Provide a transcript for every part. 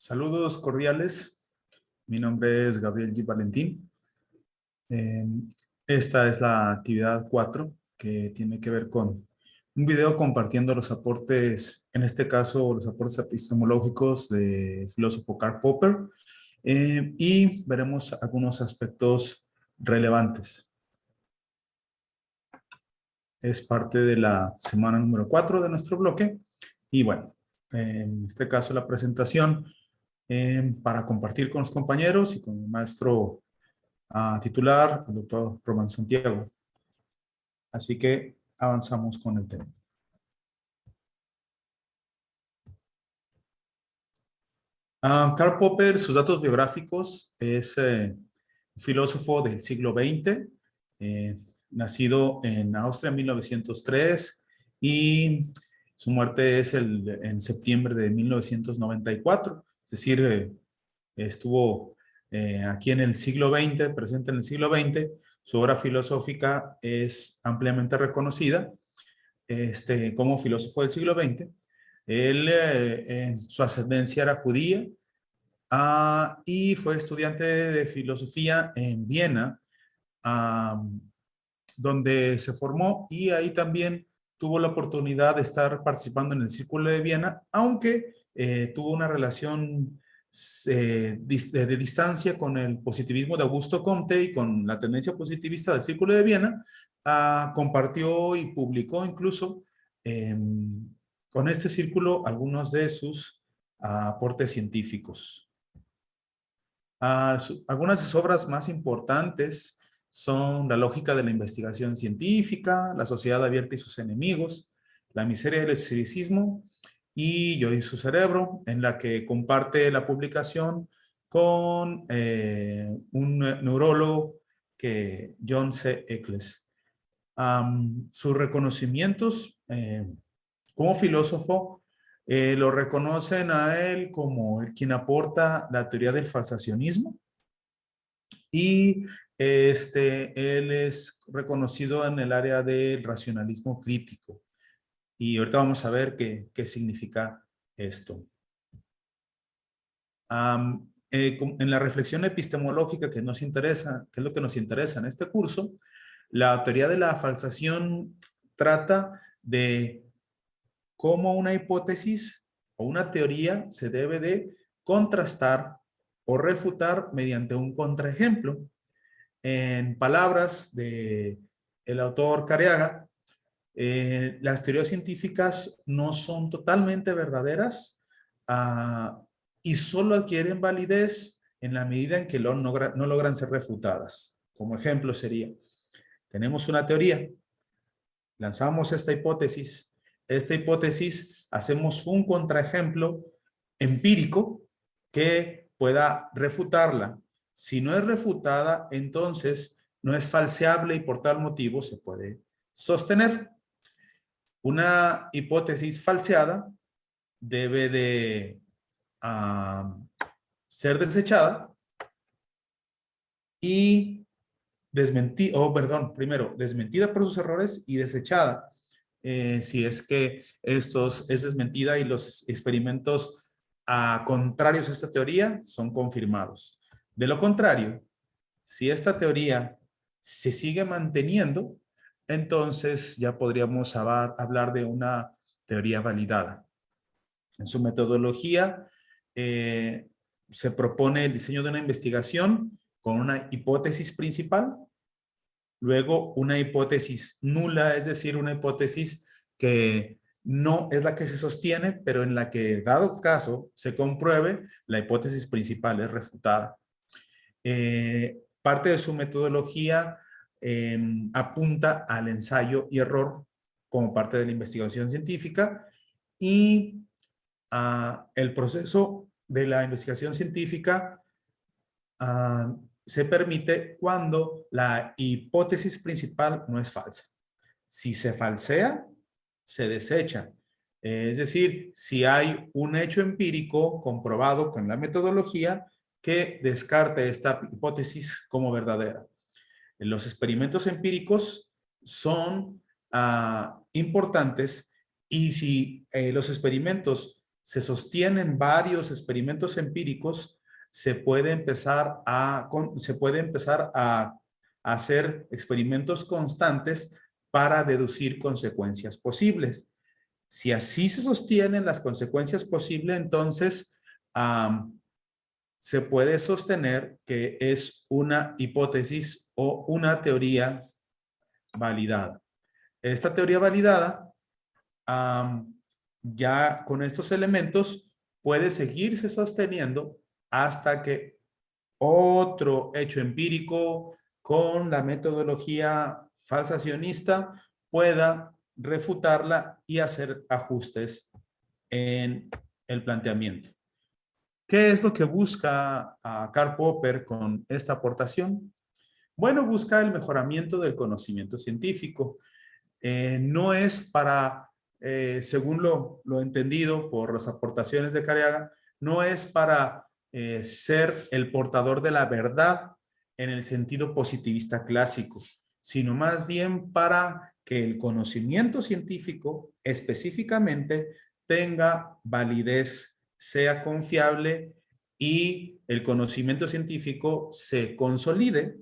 Saludos cordiales. Mi nombre es Gabriel G. Valentín. Eh, Esta es la actividad 4 que tiene que ver con un video compartiendo los aportes, en este caso los aportes epistemológicos del filósofo Karl Popper, y veremos algunos aspectos relevantes. Es parte de la semana número 4 de nuestro bloque y bueno, en este caso la presentación para compartir con los compañeros y con el maestro titular, el doctor Román Santiago. Así que avanzamos con el tema. Karl Popper, sus datos biográficos, es filósofo del siglo XX, nacido en Austria en 1903 y su muerte es en septiembre de 1994, es decir, estuvo aquí en el siglo XX, presente en el siglo XX. Su obra filosófica es ampliamente reconocida como filósofo del siglo XX. Él, su ascendencia era judía y fue estudiante de filosofía en Viena, donde se formó y ahí también tuvo la oportunidad de estar participando en el Círculo de Viena, aunque tuvo una relación de distancia con el positivismo de Augusto Comte y con la tendencia positivista del Círculo de Viena. Compartió y publicó incluso con este círculo algunos de sus aportes científicos. Algunas de sus obras más importantes son La lógica de la investigación científica, La sociedad abierta y sus enemigos, La miseria del escepticismo y Yo y su cerebro, en la que comparte la publicación con un neurólogo John C. Eccles. Sus reconocimientos como filósofo lo reconocen a él como quien aporta la teoría del falsacionismo y él es reconocido en el área del racionalismo crítico. Y ahorita vamos a ver qué significa esto. En la reflexión epistemológica que nos interesa, que es lo que nos interesa en este curso, la teoría de la falsación trata de cómo una hipótesis o una teoría se debe de contrastar o refutar mediante un contraejemplo. En palabras del autor Careaga, las teorías científicas no son totalmente verdaderas y solo adquieren validez en la medida en que no logran ser refutadas. Como ejemplo sería, tenemos una teoría, lanzamos esta hipótesis, hacemos un contraejemplo empírico que pueda refutarla. Si no es refutada, entonces no es falseable y por tal motivo se puede sostener. Una hipótesis falseada debe de ser desechada y desmentida por sus errores y desechada si es que es desmentida y los experimentos contrarios a esta teoría son confirmados. De lo contrario, si esta teoría se sigue manteniendo, entonces ya podríamos hablar de una teoría validada. En su metodología se propone el diseño de una investigación con una hipótesis principal, luego una hipótesis nula, es decir, una hipótesis que no es la que se sostiene, pero en la que, dado caso, se compruebe, la hipótesis principal es refutada. Parte de su metodología apunta al ensayo y error como parte de la investigación científica y el proceso de la investigación científica se permite cuando la hipótesis principal no es falsa. Si se falsea, se desecha. Es decir, si hay un hecho empírico comprobado con la metodología que descarte esta hipótesis como verdadera. Los experimentos empíricos son importantes y si los experimentos se sostienen varios experimentos empíricos, se puede empezar a hacer experimentos constantes para deducir consecuencias posibles. Si así se sostienen las consecuencias posibles, entonces se puede sostener que es una hipótesis o una teoría validada. Esta teoría validada, ya con estos elementos, puede seguirse sosteniendo hasta que otro hecho empírico con la metodología falsacionista pueda refutarla y hacer ajustes en el planteamiento. ¿Qué es lo que busca Karl Popper con esta aportación? Bueno, busca el mejoramiento del conocimiento científico. No es para, según lo entendido por las aportaciones de Careaga, no es para ser el portador de la verdad en el sentido positivista clásico, sino más bien para que el conocimiento científico específicamente tenga validez, sea confiable y el conocimiento científico se consolide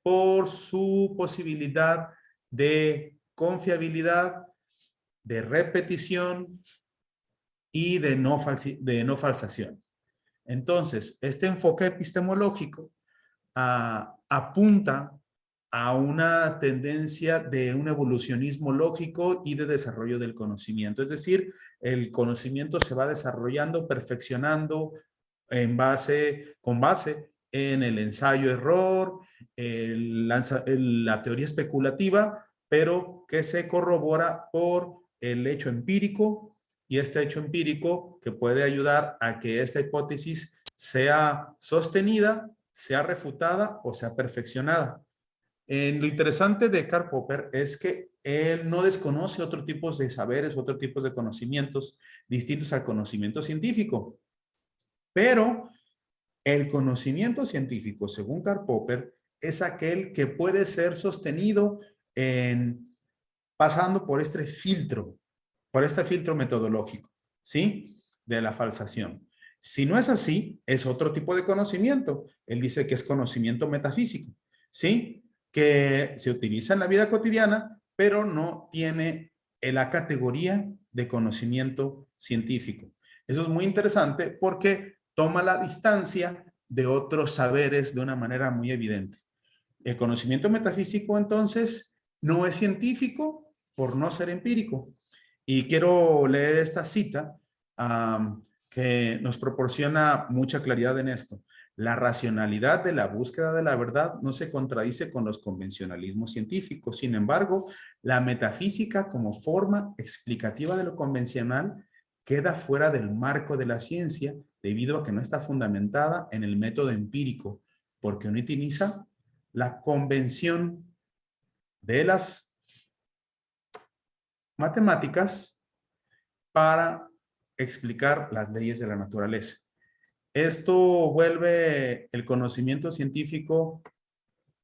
por su posibilidad de confiabilidad, de repetición y de no falsación. Entonces, este enfoque epistemológico apunta a una tendencia de un evolucionismo lógico y de desarrollo del conocimiento. Es decir, el conocimiento se va desarrollando, perfeccionando con base en el ensayo-error, la teoría especulativa, pero que se corrobora por el hecho empírico, y este hecho empírico que puede ayudar a que esta hipótesis sea sostenida, sea refutada o sea perfeccionada. Lo interesante de Karl Popper es que él no desconoce otros tipos de saberes, otros tipos de conocimientos distintos al conocimiento científico, pero el conocimiento científico, según Karl Popper, es aquel que puede ser sostenido pasando por este filtro metodológico, ¿sí? De la falsación. Si no es así, es otro tipo de conocimiento. Él dice que es conocimiento metafísico, ¿sí? Que se utiliza en la vida cotidiana, pero no tiene la categoría de conocimiento científico. Eso es muy interesante porque toma la distancia de otros saberes de una manera muy evidente. El conocimiento metafísico, entonces, no es científico por no ser empírico. Y quiero leer esta cita que nos proporciona mucha claridad en esto. La racionalidad de la búsqueda de la verdad no se contradice con los convencionalismos científicos. Sin embargo, la metafísica como forma explicativa de lo convencional queda fuera del marco de la ciencia debido a que no está fundamentada en el método empírico, porque no utiliza la convención de las matemáticas para explicar las leyes de la naturaleza. Esto vuelve el conocimiento científico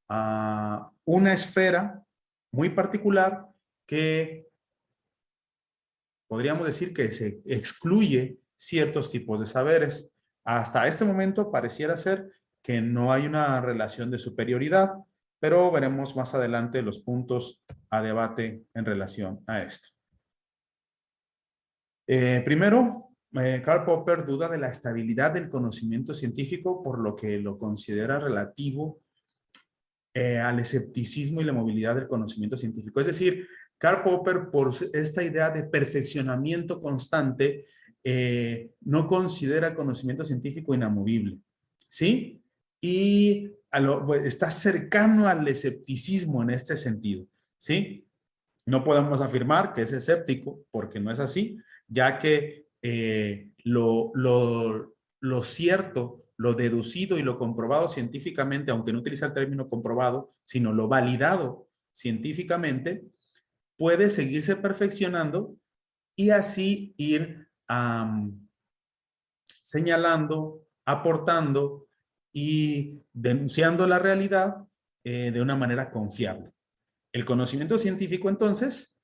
a una esfera muy particular que podríamos decir que se excluye ciertos tipos de saberes. Hasta este momento pareciera ser que no hay una relación de superioridad, pero veremos más adelante los puntos a debate en relación a esto. Primero, Karl Popper duda de la estabilidad del conocimiento científico, por lo que lo considera relativo al escepticismo y la movilidad del conocimiento científico. Es decir, Karl Popper, por esta idea de perfeccionamiento constante, no considera el conocimiento científico inamovible, ¿sí? Y está cercano al escepticismo en este sentido, ¿sí? No podemos afirmar que es escéptico, porque no es así, ya que lo cierto, lo deducido y lo comprobado científicamente, aunque no utiliza el término comprobado, sino lo validado científicamente, puede seguirse perfeccionando y así ir señalando, aportando y denunciando la realidad de una manera confiable. El conocimiento científico, entonces,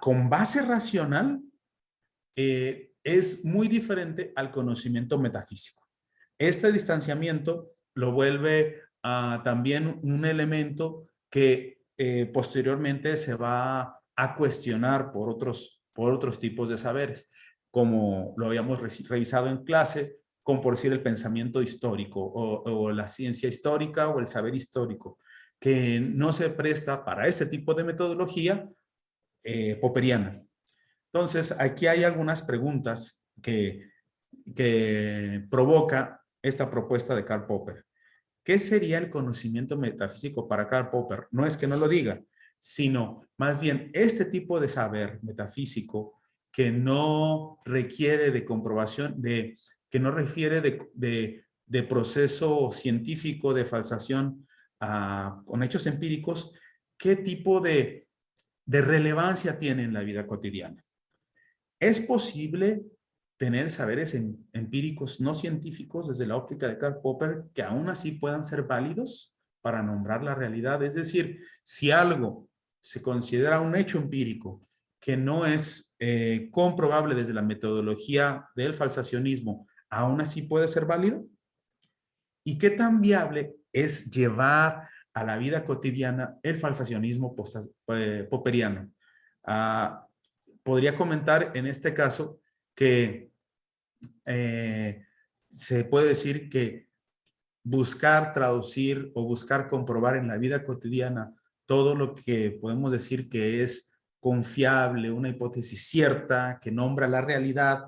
con base racional, es muy diferente al conocimiento metafísico. Este distanciamiento lo vuelve también un elemento que posteriormente se va a cuestionar por otros tipos de saberes, como lo habíamos revisado en clase, como por decir el pensamiento histórico o la ciencia histórica o el saber histórico, que no se presta para este tipo de metodología popperiana. Entonces, aquí hay algunas preguntas que provoca esta propuesta de Karl Popper. ¿Qué sería el conocimiento metafísico para Karl Popper? No es que no lo diga, sino más bien este tipo de saber metafísico que no requiere de comprobación, que no refiere de proceso científico de falsación con hechos empíricos, ¿qué tipo de relevancia tiene en la vida cotidiana? ¿Es posible tener saberes empíricos no científicos desde la óptica de Karl Popper que aún así puedan ser válidos para nombrar la realidad? Es decir, si algo se considera un hecho empírico que no es comprobable desde la metodología del falsacionismo, ¿aún así puede ser válido? ¿Y qué tan viable es llevar a la vida cotidiana el falsacionismo popperiano? Ah, podría comentar en este caso que eh, se puede decir que buscar traducir o buscar comprobar en la vida cotidiana todo lo que podemos decir que es confiable, una hipótesis cierta, que nombra la realidad,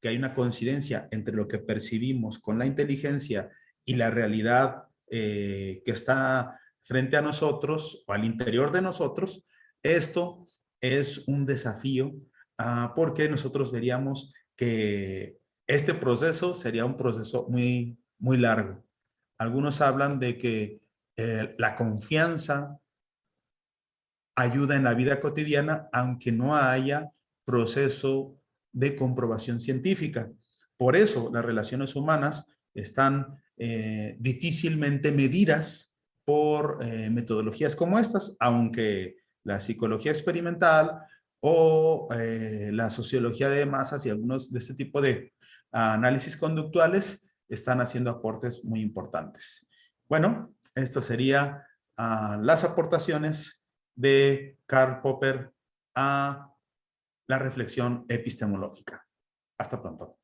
que hay una coincidencia entre lo que percibimos con la inteligencia y la realidad que está frente a nosotros o al interior de nosotros, esto es un desafío porque nosotros veríamos que este proceso sería un proceso muy largo. Algunos hablan de que la confianza ayuda en la vida cotidiana, aunque no haya proceso de comprobación científica. Por eso las relaciones humanas están difícilmente medidas por metodologías como estas, aunque la psicología experimental o la sociología de masas y algunos de este tipo de análisis conductuales están haciendo aportes muy importantes. Bueno, esto sería las aportaciones de Karl Popper a la reflexión epistemológica. Hasta pronto.